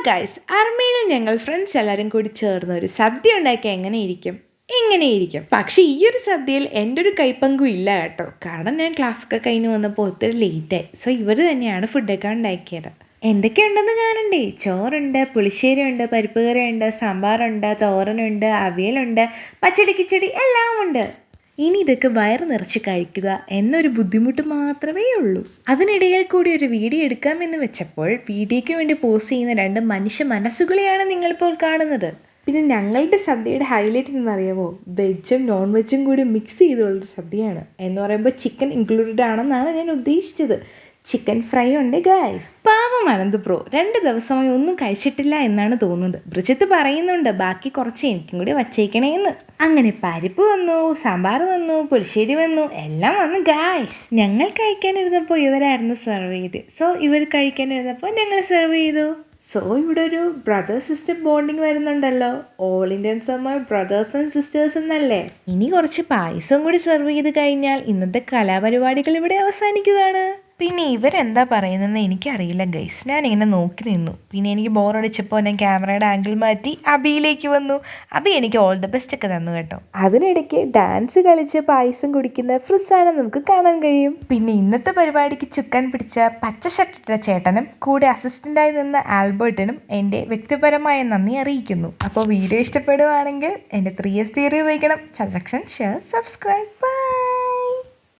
Guys, അർമേനിയിൽ ഞങ്ങൾ friends എല്ലാവരും കൂടി ചേർന്ന് ഒരു സദ്യ ഉണ്ടാക്കിയാൽ എങ്ങനെയിരിക്കും. പക്ഷേ ഈ ഒരു സദ്യയിൽ എൻ്റെ ഒരു കൈപ്പങ്കും ഇല്ല കേട്ടോ. കാരണം ഞാൻ ക്ലാസ്സൊക്കെ കഴിഞ്ഞ് വന്നപ്പോൾ ഒത്തിരി ലേറ്റായി. സോ ഇവർ തന്നെയാണ് ഫുഡൊക്കെ ഉണ്ടാക്കിയത്. എന്തൊക്കെയുണ്ടെന്ന് കാണണ്ടേ? ചോറുണ്ട്, പുളിശ്ശേരി ഉണ്ട്, പരിപ്പ് കറി ഉണ്ട്, സാമ്പാറുണ്ട്, തോരനുണ്ട്, അവിയലുണ്ട്, പച്ചടി കിച്ചടി എല്ലാം ഉണ്ട്. ഇനി ഇതൊക്കെ വയറ് നിറച്ച് കഴിക്കുക എന്നൊരു ബുദ്ധിമുട്ട് മാത്രമേ ഉള്ളൂ. അതിനിടയിൽ കൂടി ഒരു വീഡിയോ എടുക്കാമെന്ന് വെച്ചപ്പോൾ വീഡിയോയ്ക്ക് വേണ്ടി പോസ്റ്റ് ചെയ്യുന്ന രണ്ട് മനുഷ്യ മനസ്സുകളെയാണ് നിങ്ങളിപ്പോൾ കാണുന്നത്. പിന്നെ ഞങ്ങളുടെ സദ്യയുടെ ഹൈലൈറ്റ് എന്നറിയാമോ? വെജും നോൺ വെജും കൂടി മിക്സ് ചെയ്തുള്ളൊരു സദ്യയാണ്. എന്ന് പറയുമ്പോൾ ചിക്കൻ ഇൻക്ലൂഡഡ് ആണെന്നാണ് ഞാൻ ഉദ്ദേശിച്ചത്. ചിക്കൻ ഫ്രൈ ഉണ്ട് ഗൈസ്. പാവം അനന്ത് ബ്രോ 2 ദിവസമായി ഒന്നും കഴിച്ചിട്ടില്ല എന്നാണ് തോന്നുന്നത്. ബ്രിജിത്ത് പറയുന്നുണ്ട് ബാക്കി കുറച്ച് എനിക്കും കൂടി വച്ചേക്കണേന്ന്. അങ്ങനെ പരിപ്പ് വന്നു, സാമ്പാർ വന്നു, പുളിശ്ശേരി വന്നു, എല്ലാം വന്നു ഗൈസ്. ഞങ്ങൾ കഴിക്കാനിരുന്നപ്പോൾ ഇവരായിരുന്നു സെർവ് ചെയ്ത്. സോ ഇവർ കഴിക്കാനിരുന്നപ്പോൾ ഞങ്ങൾ സെർവ് ചെയ്തു. സോ ഇവിടെ ഒരു ബ്രദർ സിസ്റ്റർ ബോണ്ടിങ് വരുന്നുണ്ടല്ലോ. All Indians are my brothers and sisters എന്നല്ലേ. ഇനി കുറച്ച് പായസം കൂടി സെർവ് ചെയ്ത് കഴിഞ്ഞാൽ ഇന്നത്തെ കലാപരിപാടികൾ ഇവിടെ അവസാനിക്കുകയാണ്. പിന്നെ ഇവരെന്താ പറയുന്നതെന്ന് എനിക്കറിയില്ല ഗൈസ്. ഞാനിങ്ങനെ നോക്കി നിന്നു. പിന്നെ എനിക്ക് ബോറടിച്ചപ്പോൾ ഞാൻ ക്യാമറയുടെ ആംഗിൾ മാറ്റി അബിയിലേക്ക് വന്നു. അബി എനിക്ക് ഓൾ ദ ബെസ്റ്റ് ഒക്കെ തന്നു കേട്ടോ. അതിനിടയ്ക്ക് ഡാൻസ് കളിച്ച് പായസം കുടിക്കുന്ന ഫ്രിസാനെ നമുക്ക് കാണാൻ കഴിയും. പിന്നെ ഇന്നത്തെ പരിപാടിക്ക് ചുക്കാൻ പിടിച്ച പച്ച ഷർട്ടിട്ട ചേട്ടനും കൂടെ അസിസ്റ്റൻ്റായി നിന്ന ആൽബർട്ടിനും എൻ്റെ വ്യക്തിപരമായ നന്ദി അറിയിക്കുന്നു. അപ്പോൾ വീഡിയോ ഇഷ്ടപ്പെടുവാണെങ്കിൽ എൻ്റെ 3S തിയറി ഉപയോഗിക്കണം. Suggestion, share, subscribe.